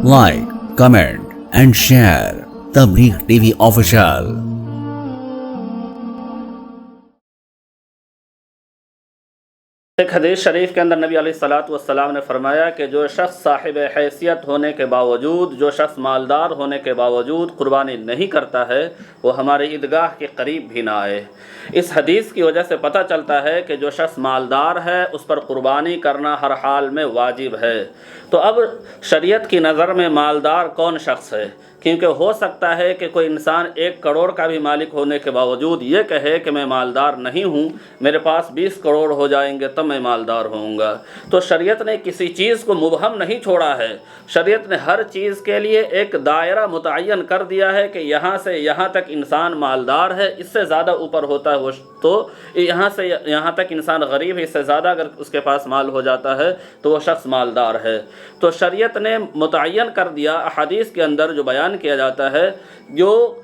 like, comment and share. Tabligh TV official. एक हदीस शरीफ के अंदर नबी अलैहिस्सलातु वस्सलाम ने फरमाया कि जो शख्स साहिब हैसियत होने के बावजूद, जो शख्स मालदार होने के बावजूद कुर्बानी नहीं करता है, वो हमारे ईदगाह के करीब भी ना आए। इस हदीस की वजह से पता चलता है कि जो शख्स मालदार है उस पर कुर्बानी करना हर हाल में वाजिब है। तो अब शरीयत की नज़र में मालदार कौन शख्स है? क्योंकि हो सकता है कि कोई इंसान 1 करोड़ का भी मालिक होने के बावजूद ये कहे कि मैं मालदार नहीं हूँ, मेरे पास 20 करोड़ हो जाएंगे तब मैं मालदार होऊंगा। तो शरीयत ने किसी चीज़ को मुबहम नहीं छोड़ा है। शरीयत ने हर चीज़ के लिए एक दायरा मुतय्यन कर दिया है कि यहाँ से यहाँ तक इंसान मालदार है, इससे ज़्यादा ऊपर होता है वो तो यहाँ से यहाँ तक इंसान गरीब है, इससे ज़्यादा अगर उसके पास माल हो जाता है तो वो शख्स मालदार है। तो शरीयत ने मुतय्यन कर दिया। अहादीस के अंदर जो बयान किया जाता है, जो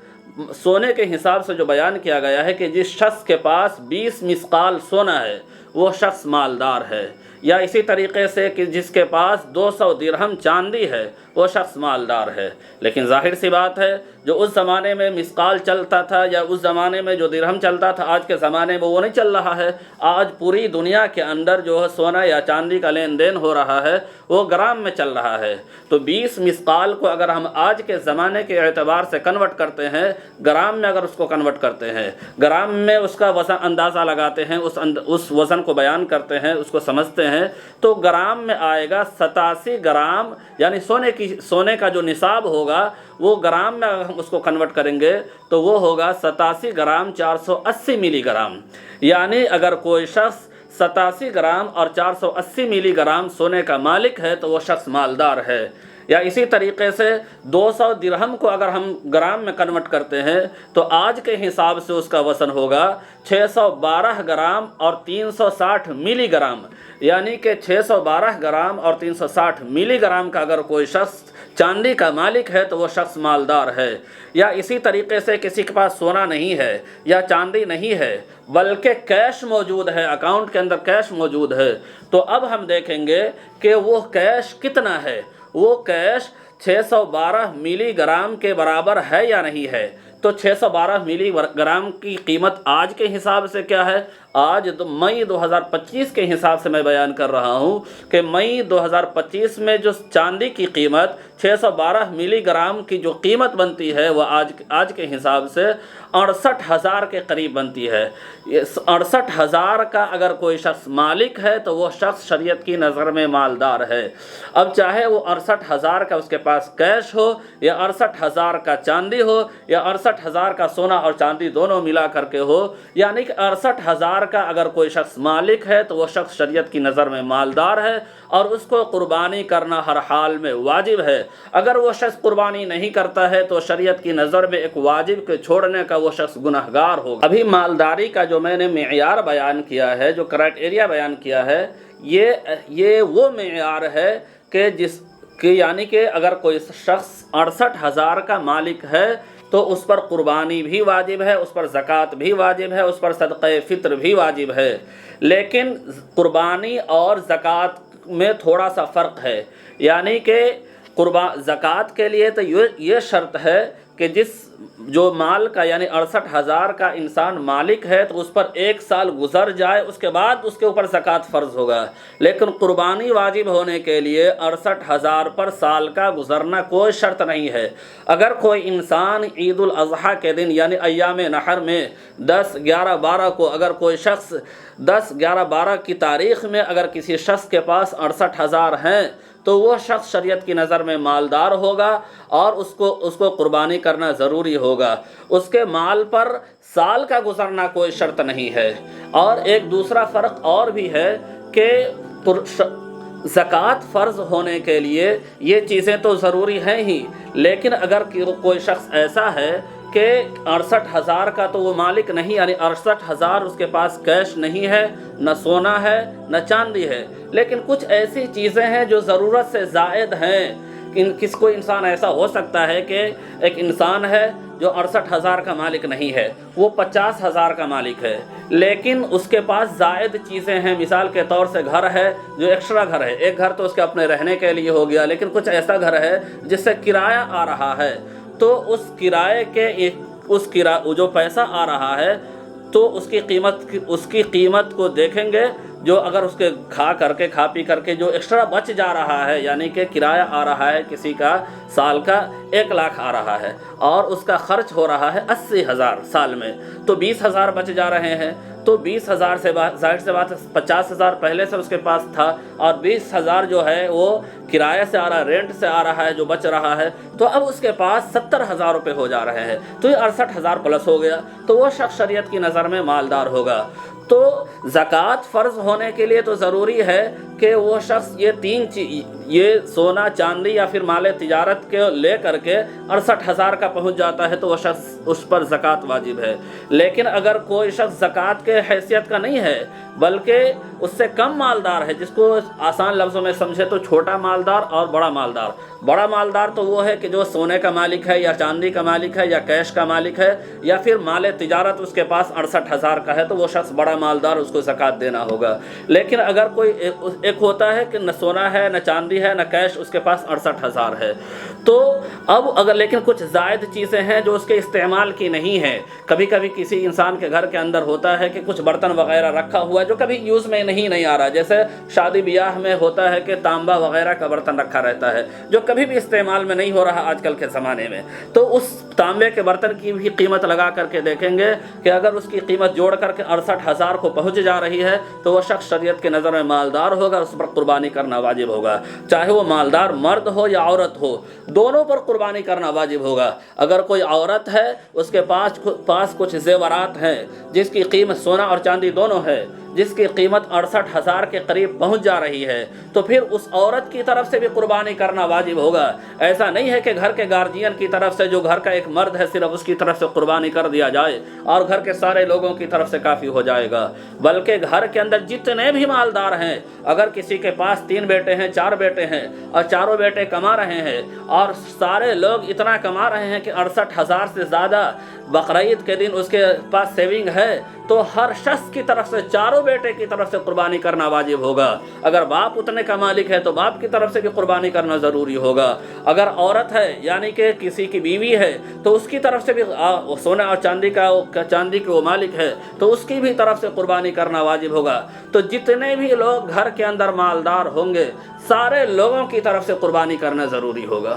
सोने के हिसाब से जो बयान किया गया है कि जिस शख्स के पास 20 मिस्काल सोना है वो शख्स मालदार है, या इसी तरीक़े से कि जिसके पास 200 दिरहम चांदी है वो शख्स मालदार है। लेकिन जाहिर सी बात है, जो उस ज़माने में मिस्काल चलता था या उस ज़माने में जो दिरहम चलता था, आज के ज़माने में वो नहीं चल रहा है। आज पूरी दुनिया के अंदर जो है सोना या चांदी का लेन देन हो रहा है वो ग्राम में चल रहा है। तो 20 मिस्काल को अगर हम आज के ज़माने के एतबार से कन्वर्ट करते हैं, ग्राम में अगर उसको कन्वर्ट करते हैं, ग्राम में उसका वज़न अंदाज़ा लगाते हैं, उस वज़न को बयान करते हैं, उसको समझते हैं, तो ग्राम में आएगा 87 ग्राम, यानी सोने का जो निसाब होगा वो ग्राम में अगर हम उसको कन्वर्ट करेंगे तो वो होगा 87 ग्राम 480 मिलीग्राम। यानी अगर कोई शख्स 87 ग्राम और 480 मिलीग्राम सोने का मालिक है तो वो शख्स मालदार है। या इसी तरीक़े से 200 दिरहम को अगर हम ग्राम में कन्वर्ट करते हैं तो आज के हिसाब से उसका वज़न होगा 612 ग्राम और 360 मिलीग्राम। यानी कि 612 ग्राम और 360 मिलीग्राम का अगर कोई शख्स चांदी का मालिक है तो वो शख्स मालदार है। या इसी तरीक़े से किसी के पास सोना नहीं है या चांदी नहीं है बल्कि कैश मौजूद है, अकाउंट के अंदर कैश मौजूद है, तो अब हम देखेंगे कि वो कैश कितना है। वो कैश 612 मिलीग्राम के बराबर है या नहीं है। तो 612 मिलीग्राम की कीमत आज के हिसाब से क्या है? आज तो मई 2025 के हिसाब से मैं बयान कर रहा हूँ कि मई 2025 में जो चांदी की कीमत 612 मिलीग्राम की जो कीमत बनती है वह आज के हिसाब से 68,000 के करीब बनती है। 68,000 का अगर कोई शख्स मालिक है तो वो शख्स शरीयत की नज़र में मालदार है। अब चाहे वो 68,000 का उसके पास कैश हो या 68,000 का चांदी हो या 68,000 का सोना और चांदी दोनों मिला करके हो, यानी कि 68,000 का अगर कोई शख्स मालिक है तो वो शख्स शरीयत की नज़र में मालदार है और उसको कुर्बानी करना हर हाल में वाजिब है। अगर वो शख्स कुर्बानी नहीं करता है तो शरीयत की नज़र में एक वाजिब के छोड़ने का वो शख्स गुनहगार होगा। अभी मालदारी का जो मैंने मेयार बयान किया है, जो क्राइटेरिया बयान किया है, ये वो मेयार है कि यानी कि अगर कोई शख्स 68,000 का मालिक है तो उस पर कुर्बानी भी वाजिब है, उस पर ज़कात भी वाजिब है, उस पर सदक़े फ़ित्र भी वाजिब है। लेकिन कुर्बानी और ज़कात में थोड़ा सा फ़र्क है। यानी कि ज़कात के लिए तो ये शर्त है कि जो माल का यानी 68,000 का इंसान मालिक है तो उस पर 1 साल गुजर जाए, उसके बाद उसके ऊपर ज़कात फ़र्ज़ होगा। लेकिन कुर्बानी वाजिब होने के लिए 68,000 पर साल का गुजरना कोई शर्त नहीं है। अगर कोई इंसान ईद उल अज़हा के दिन यानी अय्याम नहर में 10, 11, 12 को अगर कोई शख्स 10, 11, 12 की तारीख़ में अगर किसी शख्स के पास 68,000 हैं तो वो शख्स शरीयत की नज़र में मालदार होगा और उसको कुर्बानी करना ज़रूरी होगा। उसके माल पर साल का गुजरना कोई शर्त नहीं है। और एक दूसरा फ़र्क और भी है कि ज़कात फ़र्ज़ होने के लिए ये चीज़ें तो ज़रूरी हैं ही, लेकिन अगर कोई शख्स ऐसा है कि 68,000 का तो वो मालिक नहीं, यानी 68,000 उसके पास कैश नहीं है, न सोना है न चांदी है, लेकिन कुछ ऐसी चीज़ें हैं जो ज़रूरत से ज़ायद हैं। किसको इंसान ऐसा हो सकता है कि एक इंसान है जो 68,000 का मालिक नहीं है, वो 50,000 का मालिक है, لیکن اس کے پاس زائد چیزیں ہیں، مثال کے طور سے گھر ہے جو ایکسٹرا گھر ہے، ایک گھر تو اس کے اپنے رہنے کے لیے ہو گیا، لیکن کچھ ایسا گھر ہے جس سے کرایہ آ رہا ہے، تو اس کرائے کے جو پیسہ آ رہا ہے تو اس کی قیمت کو دیکھیں گے، جو اگر اس کے کھا پی کر کے جو ایکسٹرا بچ جا رہا ہے، یعنی کہ کرایہ آ رہا ہے کسی کا سال کا 1 لاکھ آ رہا ہے اور اس کا خرچ ہو رہا ہے 80,000 سال میں، تو 20,000 بچ جا رہے ہیں، تو 20,000 سے ظاہر سے بات 50,000 پہلے سے اس کے پاس تھا اور 20,000 جو ہے وہ کرایہ سے آ رہا ہے، رینٹ سے آ رہا ہے جو بچ رہا ہے، تو اب اس کے پاس 70,000 روپے ہو جا رہے ہیں، تو یہ 68,000 پلس ہو گیا، تو وہ شخص شریعت کی نظر میں مالدار ہوگا۔ تو زکوٰۃ فرض ہونے کے لیے تو ضروری ہے کہ وہ شخص یہ سونا چاندی یا پھر مال تجارت کے لے کر کے 68,000 کا پہنچ جاتا ہے تو وہ شخص اس پر زکوٰۃ واجب ہے۔ لیکن اگر کوئی شخص زکوٰۃ کے حیثیت کا نہیں ہے بلکہ اس سے کم مالدار ہے، جس کو آسان لفظوں میں سمجھے تو چھوٹا مالدار اور بڑا مالدار، بڑا مالدار تو وہ ہے کہ جو سونے کا مالک ہے یا چاندی کا مالک ہے یا کیش کا مالک ہے یا پھر مال تجارت اس کے پاس 68,000 کا ہے، تو وہ شخص بڑا مالدار، اس کو زکوٰۃ دینا ہوگا۔ لیکن اگر کوئی ایک ہوتا ہے کہ نہ سونا ہے نہ چاندی ہے نہ کیش، اس کے پاس 68,000 ہے، تو اب اگر لیکن کچھ زائد چیزیں ہیں جو اس کے استعمال کی نہیں ہے، کبھی کبھی کسی انسان کے گھر کے اندر ہوتا ہے کہ کچھ برتن وغیرہ رکھا ہوا ہے جو کبھی یوز میں نہیں آ رہا، جیسے شادی بیاہ میں ہوتا ہے کہ تانبا وغیرہ کا برتن رکھا رہتا ہے جو کبھی بھی استعمال میں نہیں ہو رہا آج کل کے زمانے میں، تو اس تانبے کے برتن کی بھی قیمت لگا کر کے دیکھیں گے کہ اگر اس کی قیمت جوڑ کر کے 68,000 کو پہنچ جا رہی ہے تو وہ شخص شریعت کے نظر میں مالدار ہوگا، اس پر قربانی کرنا واجب ہوگا، چاہے وہ مالدار مرد ہو یا عورت ہو، دونوں پر قربانی کرنا واجب ہوگا۔ اگر کوئی عورت ہے اس کے پاس کچھ زیورات ہیں جس کی قیمت سونا اور چاندی دونوں ہے، جس کی قیمت 68,000 کے قریب پہنچ جا رہی ہے، تو پھر اس عورت کی طرف سے بھی قربانی کرنا واجب ہوگا۔ ایسا نہیں ہے کہ گھر کے گارجین کی طرف سے، جو گھر کا ایک مرد ہے صرف اس کی طرف سے قربانی کر دیا جائے اور گھر کے سارے لوگوں کی طرف سے کافی ہو جائے گا، بلکہ گھر کے اندر جتنے بھی مالدار ہیں، اگر کسی کے پاس 3 بیٹے ہیں 4 بیٹے ہیں اور چاروں بیٹے کما رہے ہیں اور سارے لوگ اتنا کما رہے ہیں کہ 68,000 سے زیادہ بقرعید کے دن اس کے پاس سیونگ ہے، تو ہر شخص کی طرف سے چاروں بیٹے کی طرف سے قربانی کرنا واجب ہوگا۔ اگر باپ اتنے کا مالک ہے تو باپ کی طرف سے بھی قربانی کرنا ضروری ہوگا۔ اگر عورت ہے یعنی کہ کسی کی بیوی ہے تو اس کی طرف سے بھی سونا اور چاندی کے وہ مالک ہے تو اس کی بھی طرف سے قربانی کرنا واجب ہوگا۔ تو جتنے بھی لوگ گھر کے اندر مالدار ہوں گے سارے لوگوں کی طرف سے قربانی کرنا ضروری ہوگا۔